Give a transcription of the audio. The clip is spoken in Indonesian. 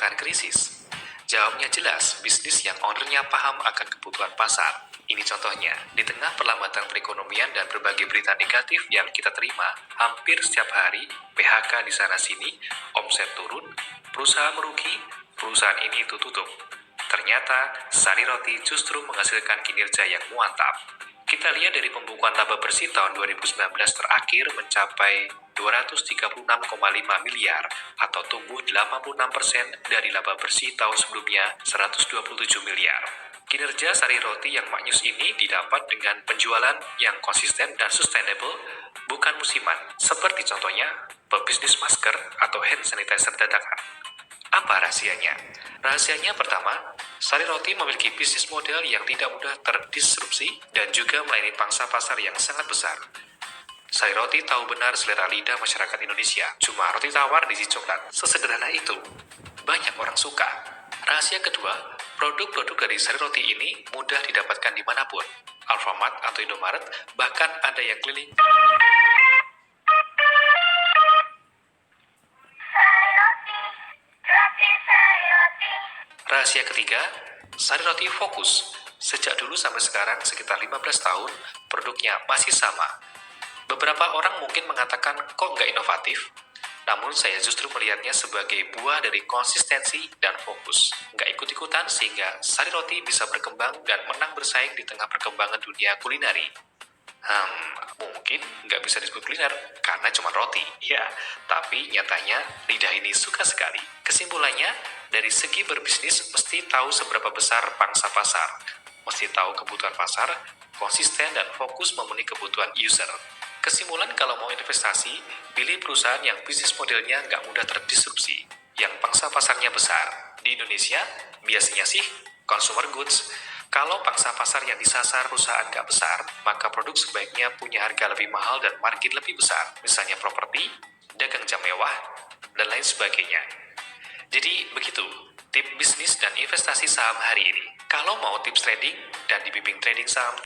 akan krisis? Jawabnya jelas, bisnis yang ownernya paham akan kebutuhan pasar. Ini contohnya, di tengah perlambatan perekonomian dan berbagai berita negatif yang kita terima, hampir setiap hari, PHK di sana-sini, omset turun, perusahaan merugi, perusahaan ini itu tutup. Ternyata, Sari Roti justru menghasilkan kinerja yang mantap. Kita lihat dari pembukuan laba bersih tahun 2019 terakhir mencapai 236,5 miliar atau tumbuh 86% dari laba bersih tahun sebelumnya 127 miliar. Kinerja Sari Roti yang maknyus ini didapat dengan penjualan yang konsisten dan sustainable, bukan musiman, seperti contohnya pebisnis masker atau hand sanitizer dadakan. Apa rahasianya? Rahasianya pertama, Sari Roti memiliki bisnis model yang tidak mudah terdisrupsi dan juga melayani pangsa pasar yang sangat besar. Sari Roti tahu benar selera lidah masyarakat Indonesia. Cuma roti tawar diisi coklat. Sesederhana itu. Banyak orang suka. Rahasia kedua, produk-produk dari Sari Roti ini mudah didapatkan dimanapun. Alfamart atau Indomaret, bahkan ada yang keliling. Rahasia ketiga, Sari Roti fokus. Sejak dulu sampai sekarang sekitar 15 tahun, produknya masih sama. Beberapa orang mungkin mengatakan kok nggak inovatif, namun saya justru melihatnya sebagai buah dari konsistensi dan fokus. Nggak ikut-ikutan sehingga Sari Roti bisa berkembang dan menang bersaing di tengah perkembangan dunia kulineri. Mungkin nggak bisa disebut kuliner karena cuma roti, ya. Tapi nyatanya lidah ini suka sekali. Kesimpulannya, dari segi berbisnis mesti tahu seberapa besar pangsa pasar, mesti tahu kebutuhan pasar, konsisten dan fokus memenuhi kebutuhan user. Kesimpulan kalau mau investasi, pilih perusahaan yang bisnis modelnya nggak mudah terdisrupsi, yang pangsa pasarnya besar. Di Indonesia, biasanya sih consumer goods. Kalau pangsa pasar yang disasar perusahaan nggak besar, maka produk sebaiknya punya harga lebih mahal dan margin lebih besar, misalnya properti, dagang jam mewah, dan lain sebagainya. Jadi begitu, tip bisnis dan investasi saham hari ini. Kalau mau tips trading dan dibimbing trading saham,